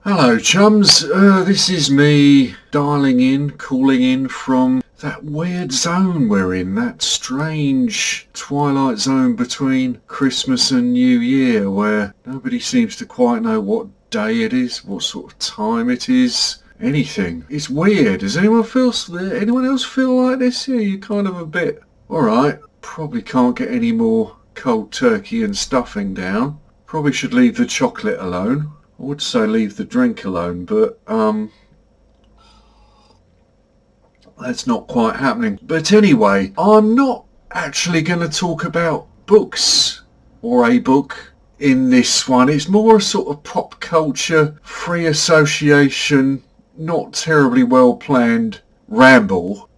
Hello chums, this is me calling in from that weird zone we're in, that strange twilight zone between Christmas and New Year where nobody seems to quite know what day it is, what sort of time it is, anything. It's weird. Does anyone else feel like this? Yeah, you're kind of a bit, alright, probably can't get any more cold turkey and stuffing down. Probably should leave the chocolate alone. I would say leave the drink alone, but that's not quite happening. But anyway, I'm not actually going to talk about books or a book in this one. It's more a sort of pop culture, free association, not terribly well planned ramble.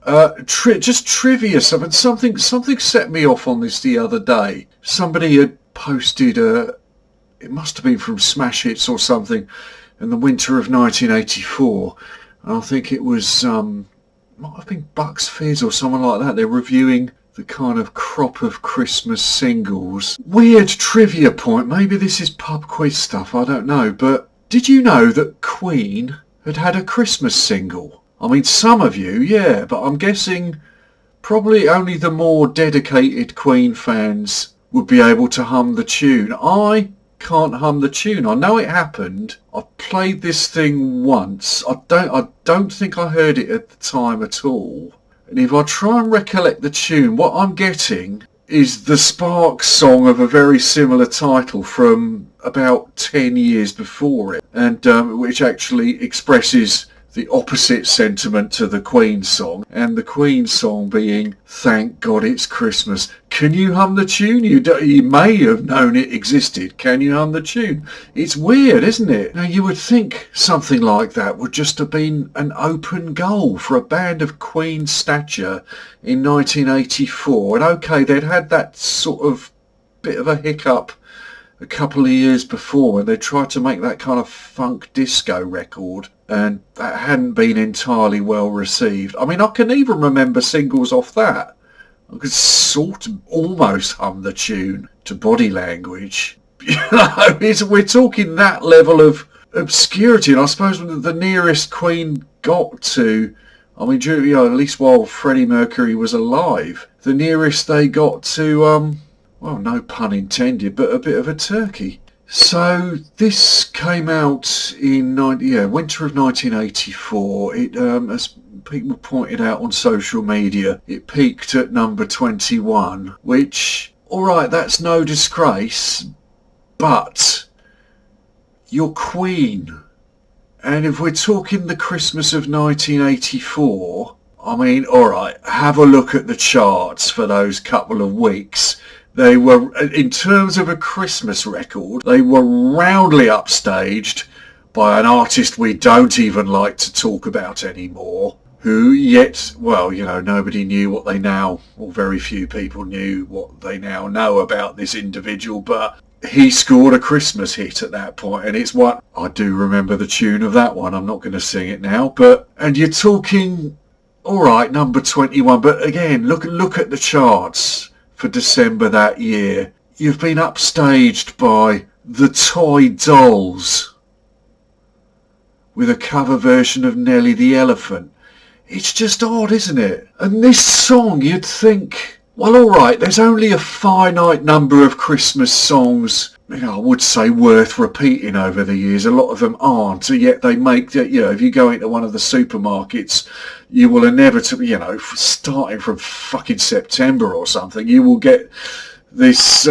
Just trivia stuff, and something set me off on this the other day. Somebody had posted it must have been from Smash Hits or something, in the winter of 1984. And I think it was, might have been Bucks Fizz or someone like that. They're reviewing the kind of crop of Christmas singles. Weird trivia point. Maybe this is pub quiz stuff, I don't know. But did you know that Queen had a Christmas single? I mean, some of you, yeah, but I'm guessing probably only the more dedicated Queen fans would be able to hum the tune. I can't hum the tune. I know it happened. I played this thing once. I don't think I heard it at the time at all. And if I try and recollect the tune, what I'm getting is the Sparks song of a very similar title from about 10 years before it, and which actually expresses the opposite sentiment to the Queen song, and the Queen song being "Thank God It's Christmas." Can you hum the tune? You may have known it existed. Can you hum the tune? It's weird, isn't it? Now you would think something like that would just have been an open goal for a band of Queen stature in 1984, and okay, they'd had that sort of bit of a hiccup a couple of years before when they tried to make that kind of funk disco record, and that hadn't been entirely well received. I mean, I can even remember singles off that. I could sort of almost hum the tune to Body Language. You know, we're talking that level of obscurity, and I suppose the nearest Queen got to, I mean, at least while Freddie Mercury was alive, the nearest they got to, well, no pun intended, but a bit of a turkey. So this came out in winter of 1984. It, as people pointed out on social media, it peaked at number 21, which, alright, that's no disgrace, but you're Queen. And if we're talking the Christmas of 1984, I mean, alright, have a look at the charts for those couple of weeks. They were, in terms of a Christmas record, they were roundly upstaged by an artist we don't even like to talk about anymore, who yet, well, you know, nobody knew what they now, or very few people knew what they now know about this individual, but he scored a Christmas hit at that point, and it's what, I do remember the tune of that one, I'm not going to sing it now, but, and you're talking, alright, number 21, but again, look at the charts for December that year. You've been upstaged by the Toy Dolls with a cover version of Nelly the Elephant. It's just odd, isn't it? And this song, you'd think, well, alright, there's only a finite number of Christmas songs, you know, I would say worth repeating over the years. A lot of them aren't, yet they make, you know, if you go into one of the supermarkets, you will inevitably, you know, starting from fucking September or something, you will get this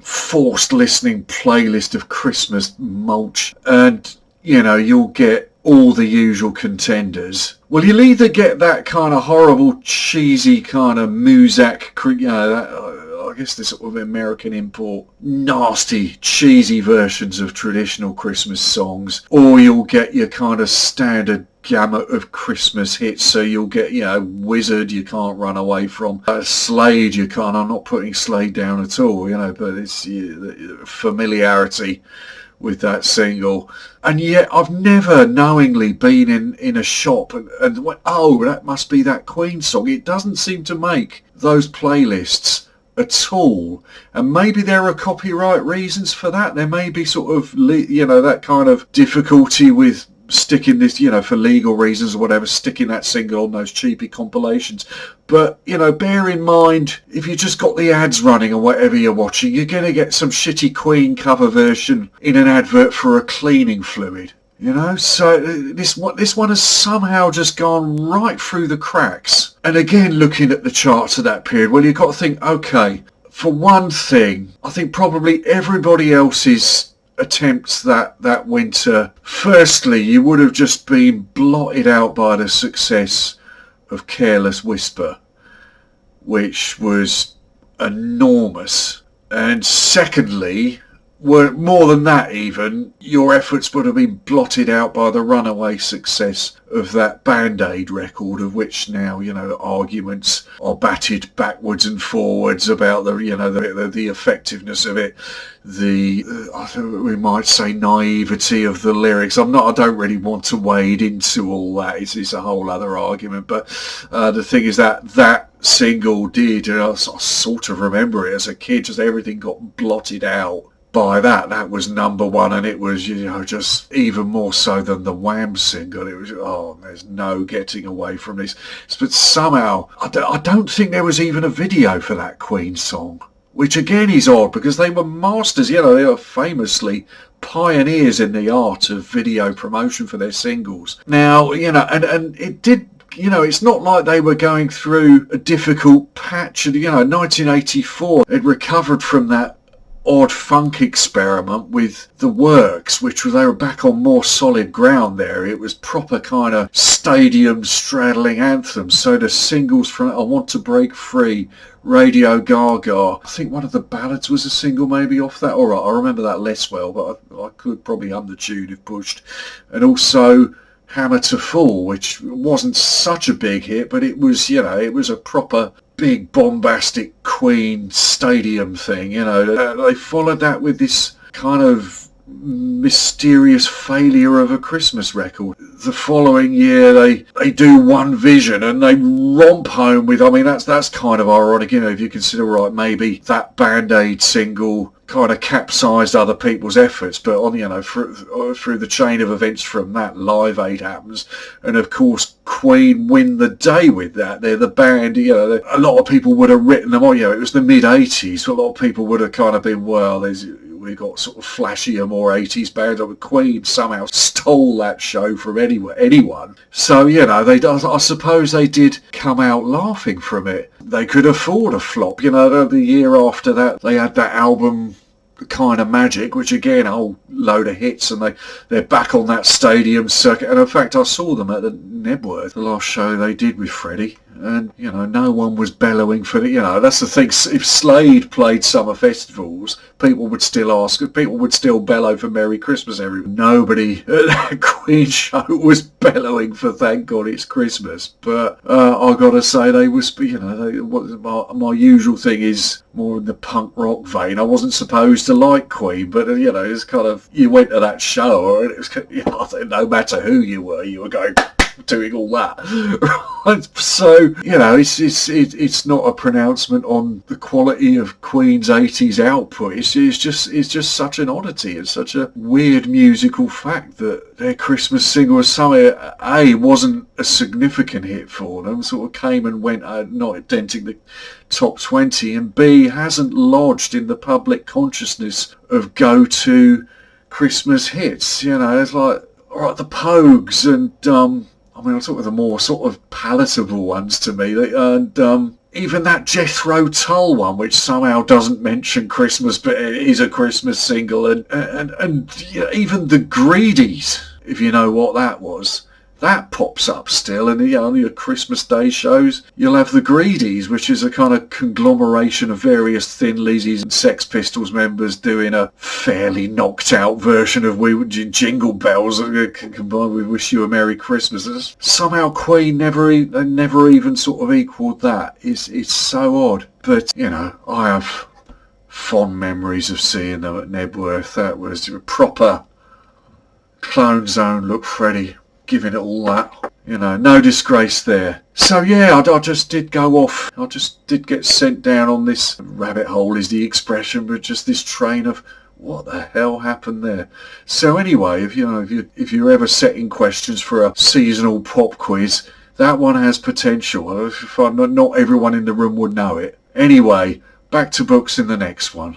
forced listening playlist of Christmas mulch, and, you know, you'll get all the usual contenders. Well, you'll either get that kind of horrible, cheesy kind of Muzak, you know, that, I guess the sort of American import, nasty, cheesy versions of traditional Christmas songs, or you'll get your kind of standard gamut of Christmas hits. So you'll get, you know, Wizard, You Can't Run Away From, Slade, You Can't, I'm not putting Slade down at all, you know, but it's familiarity with that single. And yet I've never knowingly been in a shop and went, oh, that must be that Queen song. It doesn't seem to make those playlists at all. And maybe there are copyright reasons for that. There may be sort of, that kind of difficulty with sticking this, for legal reasons or whatever, sticking that single on those cheapy compilations. But, bear in mind, if you just got the ads running or whatever you're watching, you're going to get some shitty Queen cover version in an advert for a cleaning fluid. So this one has somehow just gone right through the cracks. And again, looking at the charts of that period, well, you've got to think, okay, for one thing, I think probably everybody else's attempts that winter, firstly, you would have just been blotted out by the success of Careless Whisper, which was enormous. And secondly, more than that even, your efforts would have been blotted out by the runaway success of that Band-Aid record, of which now, arguments are batted backwards and forwards about the effectiveness of it, we might say naivety of the lyrics. I don't really want to wade into all that. It's a whole other argument. But the thing is that single did, and I sort of remember it as a kid, just everything got blotted out by that was number one, and it was just even more so than the Wham single. It was there's no getting away from this. But somehow I don't think there was even a video for that Queen song, which again is odd because they were masters. They were famously pioneers in the art of video promotion for their singles. Now and it did. It's not like they were going through a difficult patch. 1984 had recovered from that odd funk experiment with The Works, which they were back on more solid ground there. It was proper kind of stadium straddling anthems. So the singles from I Want to Break Free, Radio Gaga, I think one of the ballads was a single maybe off that. All right, I remember that less well, but I could probably hum the tune if pushed. And also Hammer to Fall, which wasn't such a big hit, but it was, it was a proper big bombastic Queen stadium thing. They followed that with this kind of mysterious failure of a Christmas record. The following year they do One Vision and they romp home with, that's kind of ironic, if you consider, right, maybe that Band-Aid single kind of capsized other people's efforts, but on through the chain of events from that, Live Aid happens, and of course Queen win the day with that. They're the band, a lot of people would have written them, it was the mid-80s, so a lot of people would have kind of been, we got sort of flashier, more 80s bands. Queen somehow stole that show from anyone. So, I suppose they did come out laughing from it. They could afford a flop. The year after that, they had that album Kind of Magic, which again, a whole load of hits, and they're back on that stadium circuit. And in fact, I saw them at the Nebworth, the last show they did with Freddie. And, no one was bellowing for the, that's the thing. If Slade played summer festivals, people would still bellow for Merry Christmas. Nobody at that Queen show was bellowing for Thank God It's Christmas. But I got to say, they was, my usual thing is more in the punk rock vein. I wasn't supposed to like Queen, but, it's kind of, you went to that show, and it was, no matter who you were going, doing all that. Right? So, it's not a pronouncement on the quality of Queen's 80s output. It's just such an oddity. It's such a weird musical fact that their Christmas single was somehow, A, wasn't a significant hit for them, sort of came and went, not denting the top 20, and B, hasn't lodged in the public consciousness of go-to Christmas hits. It's like, all right, the Pogues and I'll talk with the more sort of palatable ones to me. And even that Jethro Tull one, which somehow doesn't mention Christmas, but it is a Christmas single. And even the Greedies, if you know what that was, that pops up still. And on your Christmas Day shows, you'll have the Greedies, which is a kind of conglomeration of various Thin Lizzies and Sex Pistols members doing a fairly knocked out version of Jingle Bells combined with Wish You a Merry Christmas. Somehow Queen never even sort of equalled that. It's so odd. But, I have fond memories of seeing them at Nebworth. That was a proper Clone Zone look, Freddie, giving it all that. You know, no disgrace there. So yeah, I just did go off. I just did get sent down on this rabbit hole is the expression, but just this train of what the hell happened there. So anyway, if you're ever setting questions for a seasonal pop quiz, that one has potential. If not everyone in the room would know it. Anyway, back to books in the next one.